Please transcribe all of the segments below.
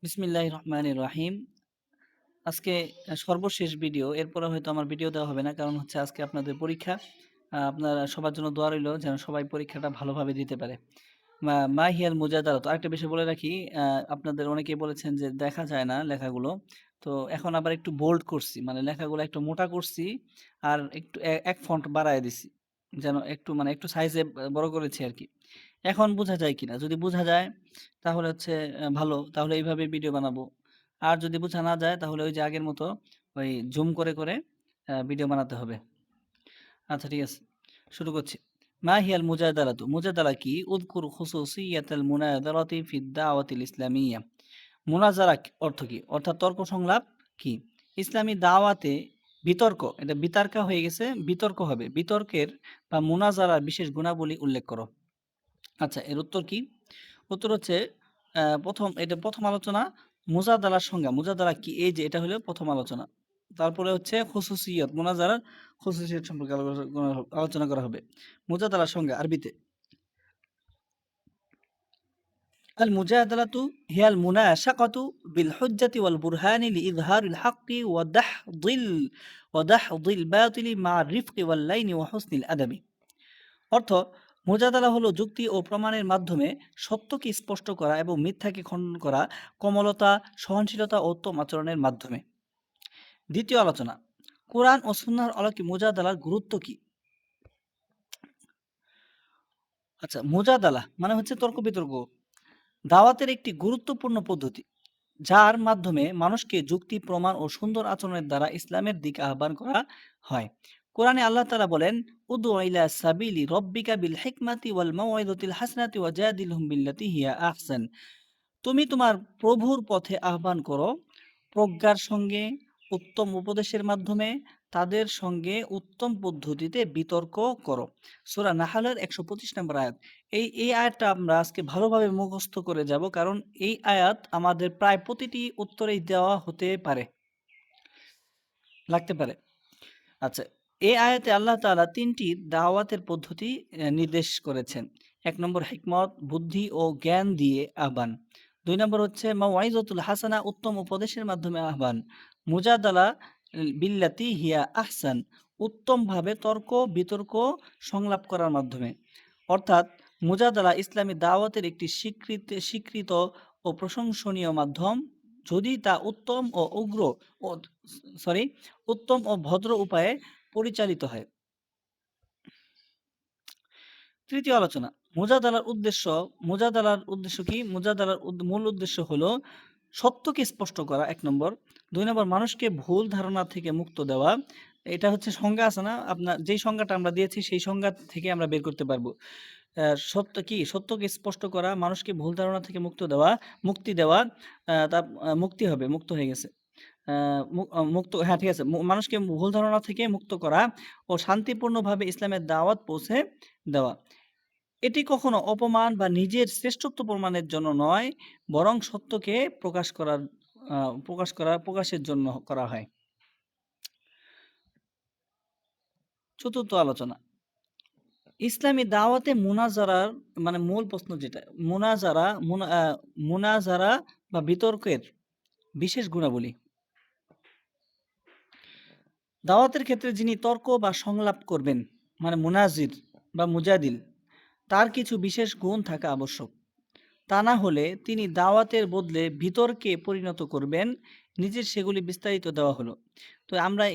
বিসমিল্লাহির রহমানির রহিম। আজকে সর্বশেষ ভিডিও। এরপরে হয়তো আমার ভিডিও দেওয়া হবে না। কারণ হচ্ছে আজকে আপনাদের পরীক্ষা। আপনারা সবার জন্য দোয়া রইলো যেন সবাই পরীক্ষাটা ভালোভাবে দিতে পারে। মা হিয়াল মুজাদালাত। আরেকটা বিষয় বলে রাখি, আপনাদের অনেকেই বলেছেন যে দেখা যায় না লেখাগুলো। তো এখন আবার একটু বোল্ড করছি। মানে লেখাগুলো একটু মোটা করছি আর একটু এক ফন্ট বাড়ায় দিছি। যেন একটু মানে একটু সাইজে বড় করেছি আরকি। এখন বোঝা যায় কিনা? যদি বোঝা যায় তাহলে হচ্ছে ভালো। তাহলে এইভাবে ভিডিও বানাবো। আর যদি বোঝা না যায় তাহলে ওই যে আগের মতো ওই জুম করে ভিডিও বানাতে হবে। আচ্ছা ঠিক আছে। শুরু করছি। মা হিয়াল মুজাদালাতু? মুজাদালা কি? উযকুর খুসুসিয়াতাল মুনাযারাতি ফিদ দাওয়াতিল ইসলামিয়্যা। মুনাজারা অর্থ কি? অর্থাৎ তর্ক সংলাপ কি? ইসলামী দাওয়াতে বিতর্ক, এটা বিতার্কা হয়ে গেছে, বিতর্ক হবে। বিতর্কের বা মুনাজারার বিশেষ গুণাবলী উল্লেখ করো। আচ্ছা, এর উত্তর কি? উত্তর হচ্ছে এটা প্রথম আলোচনা। মুজাদালার সংজ্ঞা। মুজাদালা কি? এই যে এটা হলো প্রথম আলোচনা। তারপরে হচ্ছে খুসুসিয়ত, মুনাজারার খুসুসিয়ত সম্পর্কে আলোচনা করা হবে। মুজাদালার সংজ্ঞা আরবিতে। আল মুজাদালাতু হিয়াল মুনাশাকাতু বিল হুজ্জাতি ওয়াল বুরহানি লিইযহারিল হাক্কি ওয়া দাহদিল বাতিলি মা'আর রিফকি ওয়াল লাইনি ওয়া হুসনিল আদাবি। অর্থ, মুজাদালা হলো যুক্তি ও প্রমাণের মাধ্যমে সত্যকে স্পষ্ট করা এবং মিথ্যাকে খণ্ডন করা, কোমলতা, সহনশীলতা ও উত্তম আচরণের মাধ্যমে। দ্বিতীয় আলোচনা। কোরআন ও সুন্নাহর আলোকে মুজাদালার গুরুত্ব কি? আচ্ছা, মুজাদালা মানে হচ্ছে তর্ক বিতর্ক, দাওয়াতের একটি গুরুত্বপূর্ণ পদ্ধতি, যার মাধ্যমে মানুষকে যুক্তি, প্রমাণ ও সুন্দর আচরণের দ্বারা ইসলামের দিকে আহ্বান করা হয়। কোরআনে আল্লাহ তাআলা বলেন, উদউ ইলা সাবিলি রব্বিকা বিল হিকমাতি ওয়াল মাউইযাতিল হাসানাতি ওয়াজাদিলহুম বিল্লাতি হিয়া আহসান। তুমি তোমার প্রভুর পথে আহ্বান করো, প্রজ্ঞার সঙ্গে, উত্তম উপদেশের মাধ্যমে, তাদের সঙ্গে উত্তম পদ্ধতিতে বিতর্ক করো। সূরা নাহলের ১২৫ নম্বর আয়াত। এই আয়াতটা আমরা আজকে ভালোভাবে মুখস্থ করে যাব, কারণ এই আয়াত আমাদের প্রায় প্রতিটি উত্তরেই দেওয়া হতে পারে, লাগতে পারে। আচ্ছা, এই আয়াতে আল্লাহ তাআলা ৩ টি দাওয়াতের পদ্ধতি নির্দেশ করেছেন। ১ নম্বর হিকমত, বুদ্ধি ও জ্ঞান দিয়ে আহ্বান। ২ নম্বর হচ্ছে মাওয়াইজাতুল হাসানা, উত্তম উপদেশের মাধ্যমে আহ্বান। মুজাদালা বিল্লাতি হিয়া আহসান, উত্তমভাবে তর্ক বিতর্ক সংলাপ করার মাধ্যমে। অর্থাৎ মুজাদালা ইসলামী দাওয়াতের একটি স্বীকৃত ও প্রশংসনীয় মাধ্যম, যদি তা ও সরি উত্তম ও ভদ্র উপায়ে পরিচালিত হয়। তৃতীয় আলোচনা। মুজাদালার উদ্দেশ্য। মুজাদালার উদ্দেশ্য কি? মুজাদালার মূল উদ্দেশ্য হলো সত্যকে স্পষ্ট করা, ১ নম্বর। ২ নম্বর মানুষকে ভুল ধারণা থেকে মুক্ত দেওয়া। এটা হচ্ছে সংজ্ঞা আছে না? আপনার যেই সংজ্ঞাটা আমরা দিয়েছি সেই সংজ্ঞা থেকে আমরা বের করতে পারবো। সত্য কি? সত্যকে স্পষ্ট করা, মানুষকে ভুল ধারণা থেকে মুক্তি দেওয়া। মুক্তি হবে, মুক্ত হয়ে গেছে। আ মু আ মুক্ত হ্যাঁ, ঠিক আছে। মানুষকে ভুল ধারণা থেকে মুক্ত করা ও শান্তিপূর্ণভাবে ইসলামের দাওয়াত পৌঁছে দেওয়া। এটি কখনো অপমান বা নিজের শ্রেষ্ঠত্ব প্রমাণের জন্য নয়, বরং সত্যকে আ প্রকাশের জন্য করা হয়। চতুর্থ আলোচনা। ইসলামী দাওয়াতে মুনাজারার মানে মূল প্রশ্ন যেটা, মুনাজারা বা বিতর্কের বিশেষ গুণাবলী। দাওয়াতের ক্ষেত্রে যিনি তর্ক বা সংলাপ করবেন, মানে মুনাজির বা মুজাদিল, তার কিছু বিশেষ গুণ থাকা আবশ্যক। তা না হলে তিনি দাওয়াতের বদলে বিতর্কে পরিণত করবেন। নিজের সেগুলি বিস্তারিত দেওয়া হলো। তো আমরা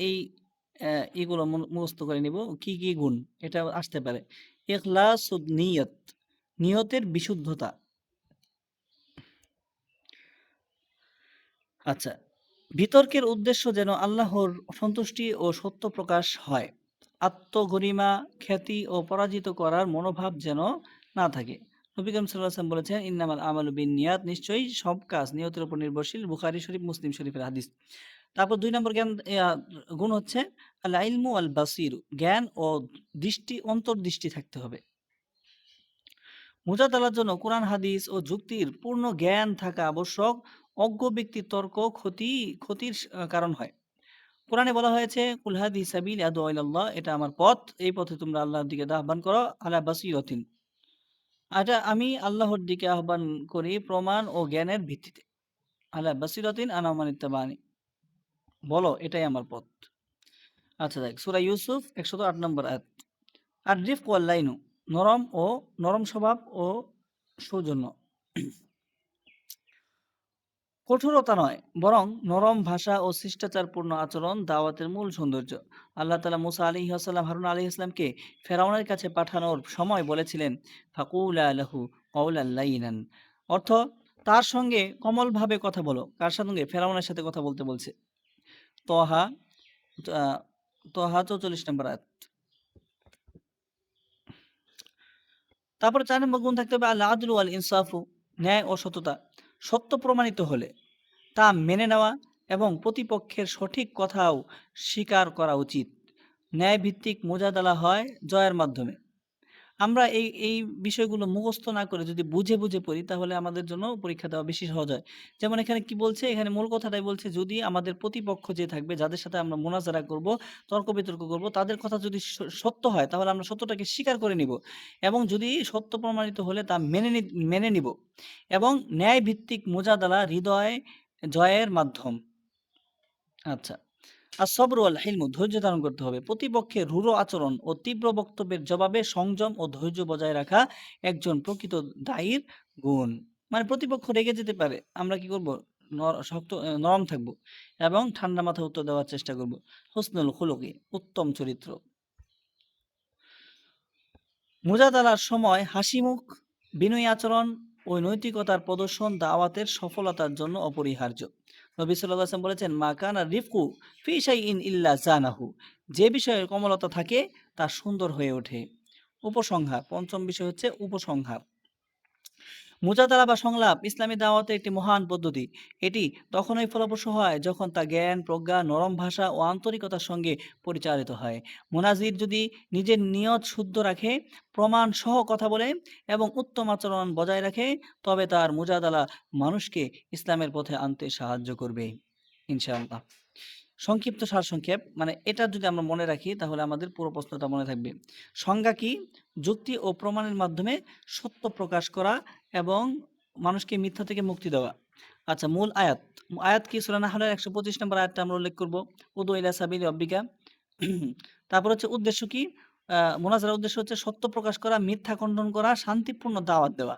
এগুলো মুখস্থ করে নিব। কি, কি গুণ? এটা আসতে পারে। ইখলাসুদ নিয়ত, নিয়তের বিশুদ্ধতা। আচ্ছা, বিতর্কের উদ্দেশ্য যেন আল্লাহর সন্তুষ্টি ও সত্য প্রকাশ হয়। আত্মগরিমা, খ্যাতি ও পরাজিত করার মনোভাব যেন না থাকে। নবী করিম সাল্লাল্লাহু আলাইহি ওয়াসাল্লাম বলেছেন, ইন্নামাল আমালু বিন্নিয়াত, নিশ্চয়ই সব কাজ নিয়তের উপর নির্ভরশীল। বুখারী শরীফ, মুসলিম শরীফের হাদিস। তারপর ২ নম্বর গুণ হচ্ছে আল ইলমু আল বাসীরু, জ্ঞান ও অন্তর্দৃষ্টি থাকতে হবে। মুজাদালার জন্য কোরআন, হাদিস ও যুক্তির পূর্ণ জ্ঞান থাকা আবশ্যক। অজ্ঞ ব্যক্তির তর্ক ক্ষতির কারণ হয়। কোরআনে বলা হয়েছে, কুল হাদিহি সাবিলি আদউ ইলাল্লাহ, এটা আমার পথ, এই পথে তোমরা আল্লাহর দিকে আহ্বান করো, আলা বাসীরাতিন, এটা আমি আল্লাহর দিকে আহ্বান করি প্রমাণ ও জ্ঞানের ভিত্তিতে। আলা বাসিরাতিন আনা ওয়া মান ইত্তাবা'আনি। বলো এটাই আমার পথ। আচ্ছা দেখ সূরা ইউসুফ ১০৮ নম্বর আয়াত। আর রিফক ওয়াল লাইনু, নরম স্বভাব ও সৌজন্য। কঠোরতা নয়, বরং নরম ভাষা ও শিষ্টাচারপূর্ণ আচরণ দাওয়াতের মূল সৌন্দর্য। আল্লাহ তাআলা মুসা আলাইহিস সালাম, হারুন আলাইহিস সালামকে ফেরাউনের কাছে পাঠানোর সময় বলেছিলেন, ফাকুলা লাহু কাওলান লাইনান। অর্থ, তার সঙ্গে কোমলভাবে কথা বলো। কার সঙ্গে? ফেরাউনের সাথে কথা বলতে বলছে। তহা আ তহা ৪৪ নম্বর আয়াত। তারপরে ৪ নম্বর গুণ থাকতে হবে আল আদলু ওয়াল ইনসাফু, ন্যায় ও সততা। সত্য প্রমাণিত হলে তা মেনে নেওয়া এবং প্রতিপক্ষের সঠিক কথাও স্বীকার করা উচিত। ন্যায়ভিত্তিক মোজাদালা হয় জয়ের মাধ্যমে। আমরা এই বিষয়গুলো মুখস্থ না করে যদি বুঝে, বুঝে পড়ি তাহলে আমাদের জন্য পরীক্ষা দেওয়া বেশি সহজ হয়। যেমন এখানে কি বলছে? এখানে মূল কথাটাই বলছে, যদি আমাদের প্রতিপক্ষ যে থাকবে, যাদের সাথে আমরা মোনাজারা করব, তর্ক-বিতর্ক করব, তাদের কথা যদি সত্য হয় তাহলে আমরা সত্যটাকে স্বীকার করে নিব। এবং যদি সত্য প্রমাণিত হলে তা মেনে নিব। এবং ন্যায়ভিত্তিক মোজাদালা হৃদয় জয়ের মাধ্যম। আচ্ছা। আর-সবর ওয়াল হিলমু, ধৈর্য ধারণ করতে হবে। প্রতিপক্ষের রূঢ় আচরণ ও তীব্র বক্তব্যের জবাবে সংযম ও ধৈর্য বজায় রাখা একজন প্রকৃত দায়ীর গুণ। মানে প্রতিপক্ষ রেগে যেতে পারে। আমরা কি করব? নরম থাকব এবং ঠান্ডা মাথায় উত্তর দেওয়ার চেষ্টা করব। হুসনুল খুলুকি, উত্তম চরিত্র। মুজাদালার সময় হাসিমুখ, বিনয়ী আচরণ ও নৈতিকতার প্রদর্শন দাওয়াতের সফলতার জন্য অপরিহার্য। নবী সাল্লাল্লাহু আলাইহি ওয়াসাল্লাম বলেছেন, মা কানা রিফকু ফি শাইইন ইল্লা জানাহু। যে বিষয়ে কোমলতা থাকে তা সুন্দর হয়ে ওঠে। উপসংহার, পঞ্চম বিষয় হচ্ছে উপসংহার। মুজাদালা বা সংলাপ ইসলামী দাওয়াতের একটি মহান পদ্ধতি। এটি তখনই ফলপ্রসূ হয় যখন তা জ্ঞান, প্রজ্ঞা, নরম ভাষা ও আন্তরিকতার সঙ্গে পরিচালিত হয়। মুনাজির যদি নিজের নিয়ত শুদ্ধ রাখে, প্রমাণ সহ কথা বলে এবং উত্তম আচরণ বজায় রাখে, তবে তার মুজাদালা মানুষকে ইসলামের পথে আনতে সাহায্য করবে ইনশাআল্লাহ। সংক্ষিপ্ত সারসংক্ষেপ, মানে এটা যদি আমরা মনে রাখি তাহলে আমাদের পুরো প্রশ্নটা মনে থাকবে। সংজ্ঞা কি? যুক্তি ও প্রমাণের মাধ্যমে সত্য প্রকাশ করা এবং মানুষকে মিথ্যা থেকে মুক্তি দেওয়া। আচ্ছা, মূল আয়াত। আয়াত কি? সূরা নাহলের ১২৫ নম্বর আয়াতটা আমরা উল্লেখ করব। উদু ইলা সাবিলি রাব্বিকা। তারপর হচ্ছে উদ্দেশ্য কি? মুনাজারার উদ্দেশ্য হচ্ছে সত্য প্রকাশ করা, মিথ্যা খণ্ডন করা, শান্তিপূর্ণ দাওয়াত দেওয়া।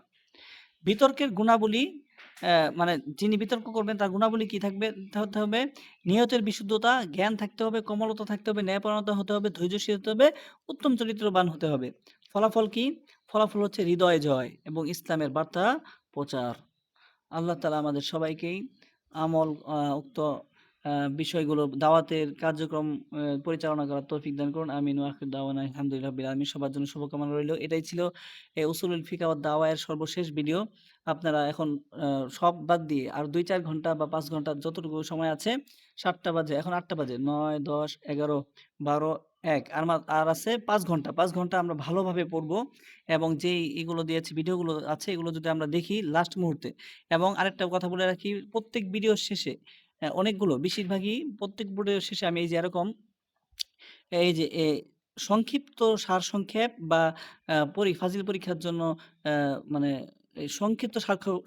বিতর্কের গুণাবলী, মানে যিনি বিতর্ক করবেন তার গুণাবলী কি থাকবে? হতে হবে নিয়তের বিশুদ্ধতা, জ্ঞান থাকতে হবে, কোমলতা থাকতে হবে, ন্যায়পরায়ণতা হতে হবে, ধৈর্যশীল হতে হবে, উত্তম চরিত্রবান হতে হবে। ফলাফল কি? ফলাফল হচ্ছে হৃদয় জয় এবং ইসলামের বার্তা প্রচার। আল্লাহ তাআলা আমাদের সবাইকেই আমল উক্ত বিষয়গুলো দাওয়াতের কার্যক্রম পরিচালনা করার তৌফিক দান করুন। আমিন ওয়া আখির দাওয়ানা আলহামদুলিল্লাহি রাব্বিল আলামিন। সবার জন্য শুভকামনা রইল। এটাই ছিল উসুলুল ফিকহ ওয়াদ দাওয়া এর সর্বশেষ ভিডিও। আপনারা এখন সব বাদ দিয়ে আর ২-৪ ঘন্টা বা ৫ ঘন্টা যতটুকু সময় আছে, ৭টা বাজে, এখন ৮টা বাজে। ৯, ১০, ১১, ১২, ১ আর আছে ৫ ঘন্টা। ৫ ঘন্টা আমরা ভালোভাবে পড়ব এবং যেই এগুলো দিয়েছি, ভিডিওগুলো আছে, এগুলো যদি আমরা দেখি লাস্ট মুহূর্তে। এবং আরেকটা কথা বলে রাখি, প্রত্যেক ভিডিওর শেষে অনেকগুলো, বেশিরভাগই প্রত্যেক ভিডিওর শেষে আমি এই যে এরকম এই যে সংক্ষিপ্ত সারসংক্ষেপ বা ফাজিল পরীক্ষার জন্য আ মানে এই সংক্ষিপ্ত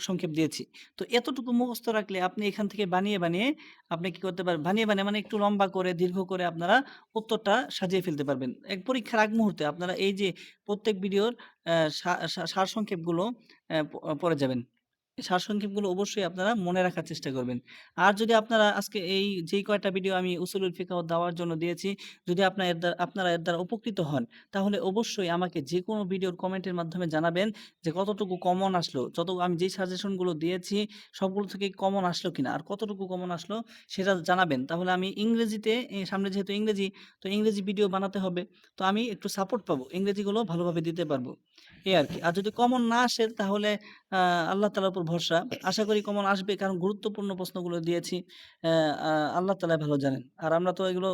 সংক্ষেপ দিয়েছি। তো এতটুকু মুখস্থ রাখলে আপনি এখান থেকে বানিয়ে, বানিয়ে আপনি কি করতে পারবেন? বানিয়ে, বানিয়ে মানে একটু লম্বা করে, দীর্ঘ করে আপনারা উত্তরটা সাজিয়ে ফেলতে পারবেন। পরীক্ষার আগ মুহূর্তে আপনারা এই যে প্রত্যেক ভিডিওর আ সা সা সারসংক্ষেপগুলো পড়ে যাবেন। এই সারসংক্ষেপগুলো অবশ্যই আপনারা মনে রাখার চেষ্টা করবেন। আর যদি আপনারা আজকে এই যেই কয়টা ভিডিও আমি উসুলুল ফিকহ দেওয়ার জন্য দিয়েছি, যদি আপনারা এর দ্বারা উপকৃত হন, তাহলে অবশ্যই আমাকে যেকোনো ভিডিওর কমেন্টের মাধ্যমে জানাবেন যে কতটুকু কমন আসলো। আমি যেই সাজেশনগুলো দিয়েছি সবগুলো থেকে কমন আসলো কিনা, আর কতটুকু কমন আসলো সেটা জানাবেন। তাহলে আমি ইংরেজিতে, সামনে যেহেতু ইংরেজি, তো ইংরেজি ভিডিও বানাতে হবে। তো আমি একটু সাপোর্ট পাবো। ইংরেজিগুলো ভালোভাবে দিতে পারবো। এই আরকি। আর যদি কমন না আসে তাহলে আ আল্লাহ তাআলার উপর ভরসা। আশা করি কমন আসবে, কারণ গুরুত্বপূর্ণ প্রশ্নগুলো দিয়েছি। অ্যা আ আল্লাহ তাআলাই ভালো জানেন। আর আমরা তো এগুলো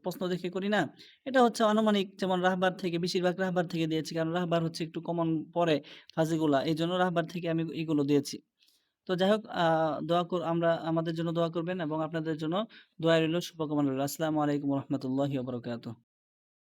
প্রশ্ন দেখে করি না। এটা হচ্ছে আনুমানিক, যেমন রাহবার থেকে, বেশিরভাগ রাহবার থেকে দিয়েছি। কারণ রাহবার হচ্ছে একটু কমন পড়ে ফাজিগুলা। এইজন্য রাহবার থেকে আমি এগুলো দিয়েছি। তো যাই হোক, আমরা আমাদের জন্য দোয়া করবেন এবং আপনাদের জন্য দোয়া রইল, শুভকামনা রইল। আসসালামু আলাইকুম ওয়া রাহমাতুল্লাহি ওয়া বারাকাতুহু।